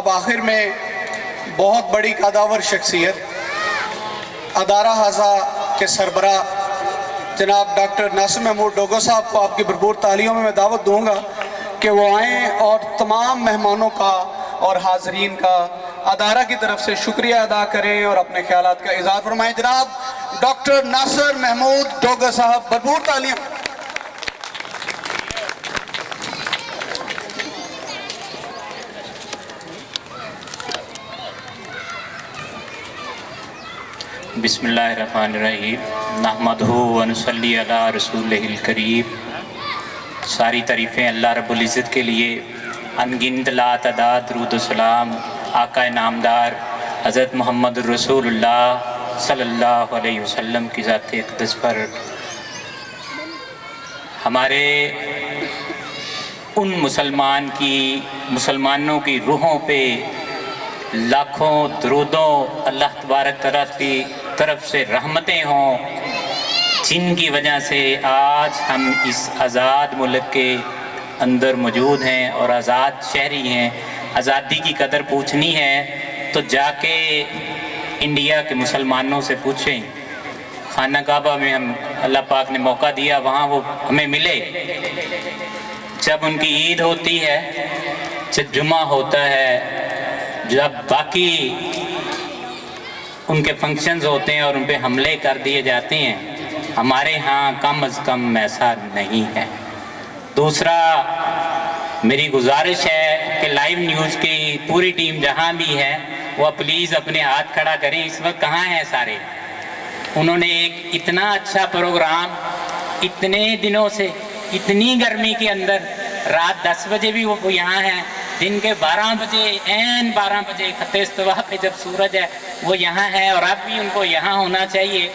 اب آخر میں بہت بڑی قاداور شخصیت ادارہ ہاضہ کے سربراہ جناب ڈاکٹر ناصر محمود ڈوگو صاحب کو آپ کی بھرپور تالیوں میں میں دعوت دوں گا کہ وہ آئیں اور تمام مہمانوں کا اور حاضرین کا ادارہ کی طرف سے شکریہ ادا کریں اور اپنے خیالات کا اظہار فرمائیں۔ جناب ڈاکٹر ناصر محمود ڈوگو صاحب، بھرپور تالیاں۔ بسم اللہ الرحمن الرحیم، نحمدہ ونصلی علی رسولہ الکریم۔ ساری تعریفیں اللہ رب العزت کے لیے، انگنت لا تعداد درود و سلام آقا نامدار حضرت محمد رسول اللہ صلی اللہ علیہ وسلم کی ذات اقدس پر۔ ہمارے ان مسلمانوں کی روحوں پہ لاکھوں درودوں اللہ تبارک تعالیٰ کی طرف سے رحمتیں ہوں، جن کی وجہ سے آج ہم اس آزاد ملک کے اندر موجود ہیں اور آزاد شہری ہیں۔ آزادی کی قدر پوچھنی ہے تو جا کے انڈیا کے مسلمانوں سے پوچھیں۔ خانہ کعبہ میں ہم اللہ پاک نے موقع دیا، وہاں وہ ہمیں ملے۔ جب ان کی عید ہوتی ہے، جب جمعہ ہوتا ہے، جب باقی ان کے فنکشنز ہوتے ہیں اور ان پہ حملے کر دیے جاتے ہیں، ہمارے ہاں کم از کم ایسا نہیں ہے۔ دوسرا، میری گزارش ہے کہ لائیو نیوز کی پوری ٹیم جہاں بھی ہے وہ پلیز اپنے ہاتھ کھڑا کریں۔ اس وقت کہاں ہیں سارے؟ انہوں نے ایک اتنا اچھا پروگرام اتنے دنوں سے، اتنی گرمی کے اندر، رات 10 بجے بھی وہ یہاں ہیں، دن کے 12 بجے، عین 12 بجے خط استوا پہ جب سورج ہے وہ یہاں ہے، اور اب بھی ان کو یہاں ہونا چاہیے۔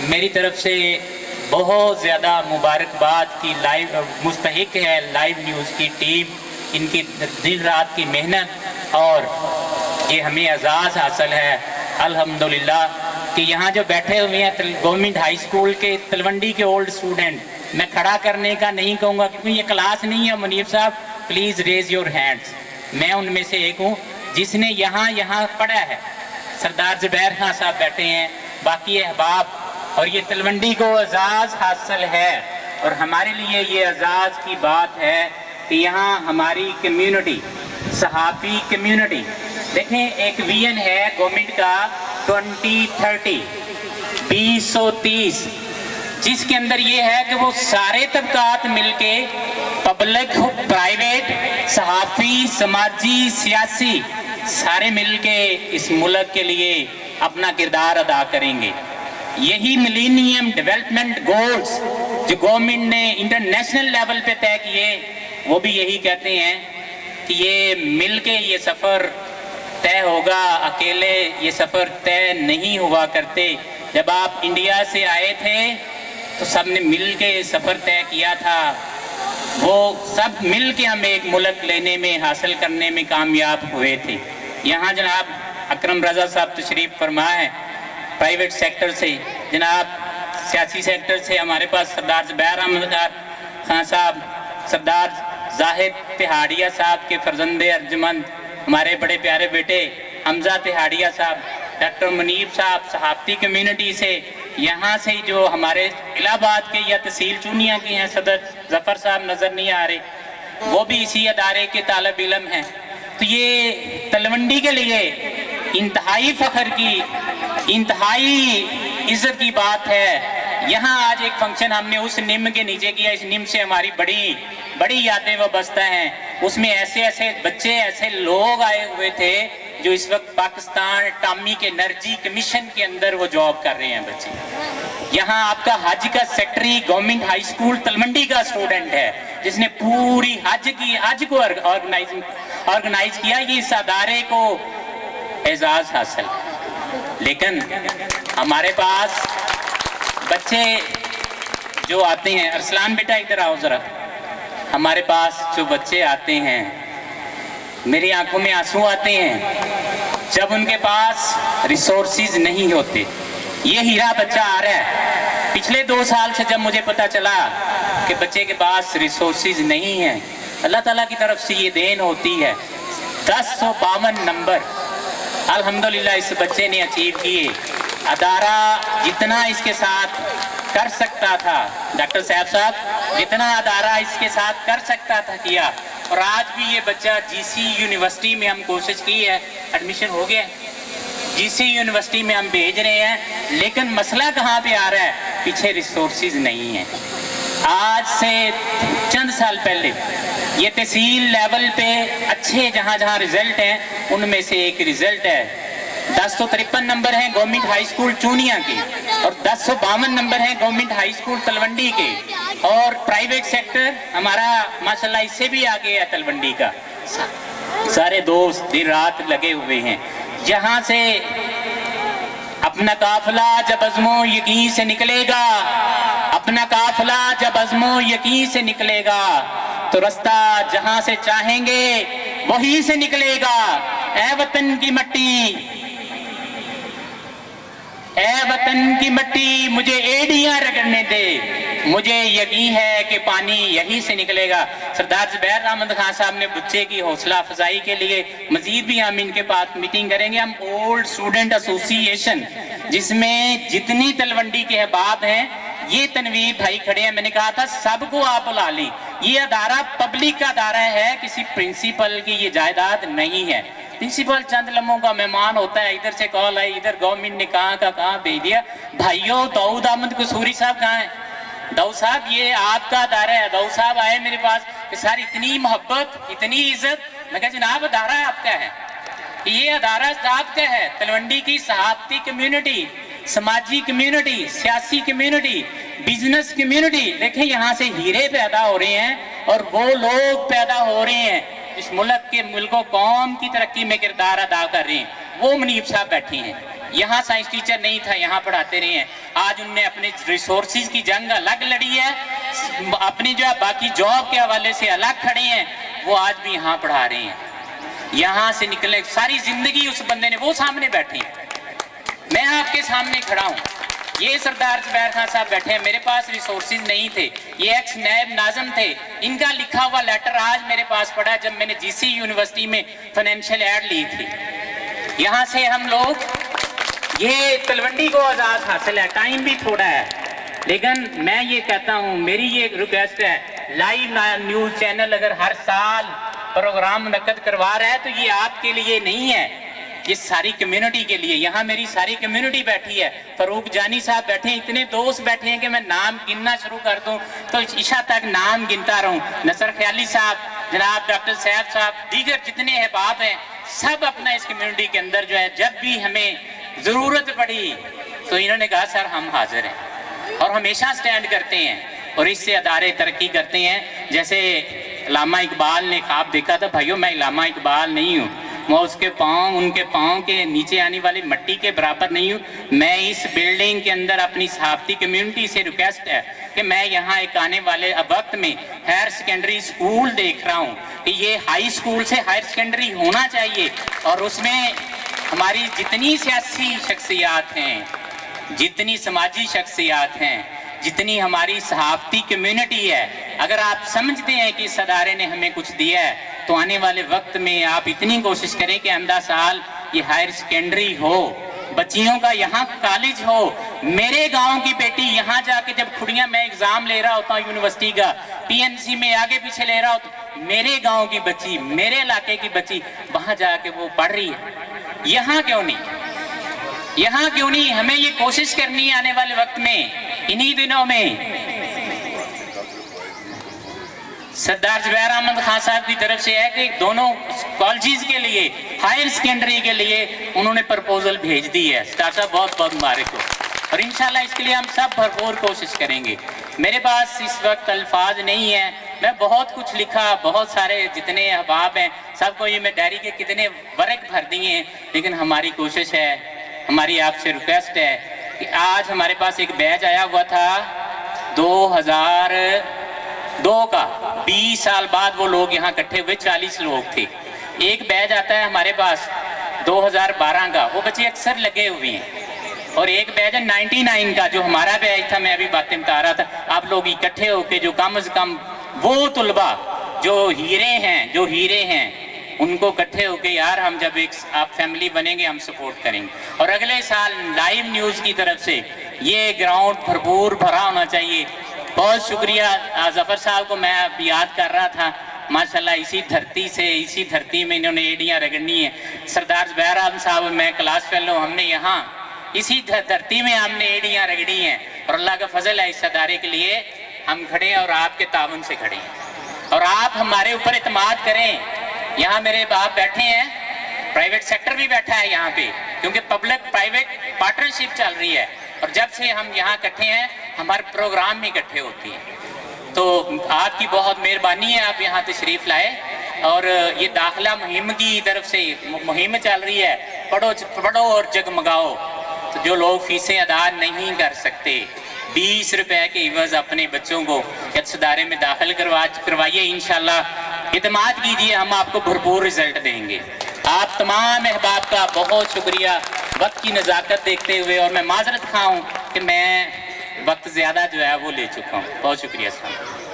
میری طرف سے بہت زیادہ مبارکباد کی مستحق ہے لائیو نیوز کی ٹیم، ان کی دن رات کی محنت، اور یہ ہمیں اعزاز حاصل ہے الحمدللہ کہ یہاں جو بیٹھے ہوئے ہیں گورنمنٹ ہائی اسکول کے تلونڈی کے اولڈ اسٹوڈنٹ، میں کھڑا کرنے کا نہیں کہوں گا کیونکہ یہ کلاس نہیں ہے۔ منیب صاحب پلیز ریز یور ہینڈز۔ میں ان میں سے ایک ہوں جس نے یہاں پڑھا ہے۔ سردار زبیر خان صاحب بیٹھے ہیں، باقی احباب، اور یہ تلونڈی کو اعزاز حاصل ہے، اور ہمارے لیے یہ اعزاز کی بات ہے کہ یہاں ہماری کمیونٹی، صحافی کمیونٹی، دیکھیں ایک ویژن ہے گورنمنٹ کا 2030، جس کے اندر یہ ہے کہ وہ سارے طبقات مل کے، پبلک، پرائیویٹ، صحافی، سماجی، سیاسی، سارے مل کے اس ملک کے لیے اپنا کردار ادا کریں گے۔ یہی ملینیم ڈیولپمنٹ گولز جو گورنمنٹ نے انٹرنیشنل لیول پہ طے کیے، وہ بھی یہی کہتے ہیں کہ یہ مل کے یہ سفر طے ہوگا، اکیلے یہ سفر طے نہیں ہوا کرتے۔ جب آپ انڈیا سے آئے تھے تو سب نے مل کے سفر طے کیا تھا، وہ سب مل کے ہم ایک ملک لینے میں، حاصل کرنے میں کامیاب ہوئے تھے۔ یہاں جناب اکرم رضا صاحب تشریف فرما ہے پرائیویٹ سیکٹر سے، جناب سیاسی سیکٹر سے ہمارے پاس سردار زبیر احمد خان صاحب، سردار زاہد تہاڑیہ صاحب کے فرزند ارجمند، ہمارے بڑے پیارے بیٹے حمزہ تہاڑیہ صاحب، ڈاکٹر منیب صاحب، صحافتی کمیونٹی سے، یہاں سے جو ہمارے الہ آباد کے یا تحصیل چونیا کے ہیں صدر ظفر صاحب نظر نہیں آ رہے، وہ بھی اسی ادارے کے طالب علم ہیں۔ تو یہ تلونڈی کے لیے انتہائی فخر کی، انتہائی عزت کی بات ہے۔ یہاں آج ایک فنکشن ہم نے اس نم کے نیچے کیا، اس نم سے ہماری بڑی یادیں وابستہ ہیں۔ اس میں ایسے بچے، ایسے لوگ آئے ہوئے تھے جو اس وقت پاکستان اٹامی انرجی کمیشن کے اندر وہ جاب کر رہے ہیں بچے۔ یہاں آپ کا حج کا سیکٹری گورنمنٹ ہائی اسکول تلونڈی کا اسٹوڈنٹ ہے، جس نے پوری حج کو آرگنائز کیا۔ یہ اس ادارے کو اعزاز حاصل۔ لیکن ہمارے پاس بچے جو آتے ہیں، ارسلان بیٹا ادھر آؤ ذرا، ہمارے پاس جو بچے آتے ہیں، میری آنکھوں میں آنسو آتے ہیں جب ان کے پاس ریسورسز نہیں ہوتے۔ یہ ہیرا بچہ آ رہا ہے، پچھلے 2 سال سے جب مجھے پتا چلا کہ بچے کے پاس ریسورسز نہیں ہیں، اللہ تعالیٰ کی طرف سے یہ دین ہوتی ہے۔ 1052 नंबर अल्हम्दुलिल्लाह इस बच्चे ने अचीव किए। अदारा जितना इसके साथ कर सकता था, डॉक्टर साहब जितना अदारा इसके साथ कर सकता था किया। और आज भी ये बच्चा जीसी यूनिवर्सिटी में हम कोशिश की है, एडमिशन हो गया, जीसी यूनिवर्सिटी में हम भेज रहे हैं। लेकिन मसला कहाँ पे आ रहा है, पीछे रिसोर्सेज नहीं है। आज से चंद साल पहले ये तहसील लेवल पे अच्छे जहाँ जहाँ रिजल्ट हैं उनमें से एक रिजल्ट है 1053 नंबर हैं गवर्नमेंट हाई स्कूल चूनिया के, और 1052 नंबर हैं गवर्नमेंट हाई स्कूल तलवंडी के। और प्राइवेट सेक्टर हमारा माशाल्लाह इससे भी आगे है तलवंडी का। सारे दोस्त दिन रात लगे हुए हैं। जहाँ से अपना काफिला जब अज़्मो यकीन से निकलेगा, अपना काफिला जब अज़्मो यकीन से निकलेगा, तो रास्ता जहां से चाहेंगे वहीं से निकलेगा। ऐ वतन की मट्टी, ऐ वतन की मट्टी मुझे एड़ियां रगड़ने दे, मुझे यकीन है कि पानी यहीं से निकलेगा। सरदार ज़ुबैर अहमद खान साहब ने बच्चे की हौसला अफजाई के लिए मजीद भी हम इनके पास मीटिंग करेंगे। हम ओल्ड स्टूडेंट एसोसिएशन जिसमें जितनी तलवंडी के अहबाब हैं, ये तनवीर भाई खड़े हैं, मैंने कहा था सबको आप बुला ली। ये अदारा पब्लिक का अदारा है, किसी प्रिंसिपल की ये जायदाद नहीं है। प्रिंसिपल चंद लम्हों का मेहमान होता है, इधर से कॉल आई, इधर गवर्नमेंट ने कहाँ का कहाँ भेज दिया। भाइयों दाऊद अहमद कसूरी साहब कहाँ हैं? दाऊद साहब ये आपका अदारा है। दाऊद साहब आए मेरे पास कि सर इतनी मोहब्बत इतनी इज्जत। मैं कहा जनाब अदारा आपका है, ये अदारा आपका है। तलवंडी की सहाफती कम्युनिटी, समाजी कम्युनिटी, सियासी कम्युनिटी, बिजनेस कम्युनिटी, देखें यहाँ से हीरे पैदा हो रहे हैं और वो लोग पैदा हो रहे हैं इस मुल्क के मुल्को कौम की तरक्की में किरदार अदा कर रहे हैं। वो मुनीब साहब बैठे हैं, यहाँ साइंस टीचर नहीं था, यहाँ पढ़ाते रहे हैं। आज उनने अपने रिसोर्सेज की जंग अलग लड़ी है, अपनी जो है बाकी जॉब के हवाले से अलग खड़े हैं, वो आज भी यहाँ पढ़ा रहे हैं। यहाँ से निकले सारी जिंदगी उस बंदे ने, वो सामने बैठे हैं, मैं आपके सामने खड़ा हूँ। ये सरदार ज़ुबैर खान साहब बैठे हैं, मेरे पास रिसोर्सेज नहीं थे, ये एक्स नायब नाज़िम थे, इनका लिखा हुआ लेटर आज मेरे पास पड़ा जब मैंने जीसी यूनिवर्सिटी में फाइनेंशियल एड ली थी। यहाँ से हम लोग ये तलवंडी को आज़ाद हासिल है, टाइम भी थोड़ा है, लेकिन मैं ये कहता हूँ, मेरी ये रिक्वेस्ट है, लाइव न्यूज़ चैनल अगर हर साल प्रोग्राम मुनक्कद करवा रहा है तो ये आपके लिए नहीं है, ये सारी कम्युनिटी के लिए। यहाँ मेरी सारी कम्युनिटी बैठी है, फरूक जानी साहब बैठे हैं, इतने दोस्त बैठे हैं कि मैं नाम गिनना शुरू कर दूं तो इशा तक नाम गिनता रहूं। नसर ख्याली साहब, जनाब डॉक्टर साहब साहब, दीगर जितने अहबाब हैं, सब अपना इस कम्युनिटी के अंदर जो है जब भी हमें ज़रूरत पड़ी तो इन्होंने कहा सर हम हाजिर हैं, और हमेशा स्टैंड करते हैं और इससे अदारे तरक्की करते हैं। जैसे इल्लामा इकबाल ने ख्वाब देखा था, भाइयों मैं इल्लामा इकबाल नहीं हूँ, मैं उसके पाँव, उनके पाँव के नीचे आने वाली मिट्टी के बराबर नहीं हूँ। मैं इस बिल्डिंग के अंदर अपनी सहाफ़ती कम्युनिटी से रिक्वेस्ट है कि मैं यहाँ एक आने वाले वक्त में हायर सेकेंडरी स्कूल देख रहा हूँ कि ये हाई स्कूल से हायर सेकेंडरी होना चाहिए, और उसमें हमारी जितनी सियासी शख्सियात हैं, जितनी समाजी शख्सियात हैं, जितनी हमारी सहाफ़ती कम्युनिटी है, अगर आप समझते हैं कि इस अदारे ने हमें कुछ दिया है तो आने वाले वक्त में आप इतनी कोशिश करें कि आइंदा साल ये हायर सेकेंडरी हो, बच्चियों का यहाँ कॉलेज हो। मेरे गांव की बेटी यहाँ जाके जब खुड़ियाँ में एग्जाम ले रहा होता हूँ यूनिवर्सिटी का, पीएनसी में आगे पीछे ले रहा होता, मेरे गांव की बच्ची, मेरे इलाके की बच्ची वहाँ जाके वो पढ़ रही है। यहाँ क्यों नहीं, यहाँ क्यों नहीं? हमें ये कोशिश करनी है आने वाले वक्त में, इन्हीं दिनों में। सरदार ज़ुबैर अहमद खान साहब की तरफ से है कि दोनों कॉलेजेस के लिए, हायर सेकेंडरी के लिए उन्होंने प्रपोजल भेज दी है। सरदार साहब बहुत बहुत मुबारक हो, और इंशाल्लाह इसके लिए हम सब भरपूर कोशिश करेंगे। मेरे पास इस वक्त अल्फाज नहीं है, मैं बहुत कुछ लिखा, बहुत सारे जितने अहबाब हैं सबको ये मैं डायरी के कितने वर्क भर दिए हैं, लेकिन हमारी कोशिश है, हमारी आपसे रिक्वेस्ट है कि आज हमारे पास एक बैच आया हुआ था 2002 का, 20 साल बाद वो लोग यहाँ इकट्ठे हुए, 40 लोग थे। एक बैच आता है हमारे पास 2012 का, वो बच्चे अक्सर लगे हुए हैं, और एक बैच है 99 का जो हमारा बैच था, मैं अभी बातें बता रहा था। आप लोग इकट्ठे होके जो कम से कम वो तुलबा जो हीरे हैं ان کو اکٹھے ہو کے یار ہم جب ایک آپ فیملی بنیں گے ہم سپورٹ کریں گے. اور اگلے سال لائیو نیوز کی طرف سے یہ گراؤنڈ بھرپور بھرا ہونا چاہیے. بہت شکریہ ظفر صاحب کو میں اب یاد کر رہا تھا, ماشاءاللہ اسی دھرتی سے, اسی دھرتی میں انہوں نے ایڑیاں رگڑنی ہیں. سردار زبیر احمد صاحب, میں کلاس فیلو, ہم نے یہاں اسی دھرتی میں ہم نے ایڑیاں رگڑی ہیں, اور اللہ کا فضل ہے اس ادارے کے لیے ہم کھڑے ہیں اور آپ کے تعاون سے کھڑے ہیں. اور آپ ہمارے اوپر اعتماد کریں. یہاں میرے باپ بیٹھے ہیں, پرائیویٹ سیکٹر بھی بیٹھا ہے یہاں پہ, کیونکہ پبلک پرائیویٹ پارٹنرشپ چل رہی ہے, اور جب سے ہم یہاں اکٹھے ہیں ہمارے پروگرام میں اکٹھے ہوتے ہیں. تو آپ کی بہت مہربانی ہے, آپ یہاں تشریف لائے. اور یہ داخلہ مہم کی طرف سے مہم چل رہی ہے, پڑھو اور جگمگاؤ. تو جو لوگ فیسیں ادا نہیں کر سکتے, 20 روپے کے عوض اپنے بچوں کو اس ادارے میں داخل کروائیے. انشاءاللہ اعتماد کیجئے, ہم آپ کو بھرپور رزلٹ دیں گے. آپ تمام احباب کا بہت شکریہ وقت کی نزاکت دیکھتے ہوئے, اور میں معذرت خواہ ہوں کہ میں وقت زیادہ جو ہے وہ لے چکا ہوں. بہت شکریہ صاحب.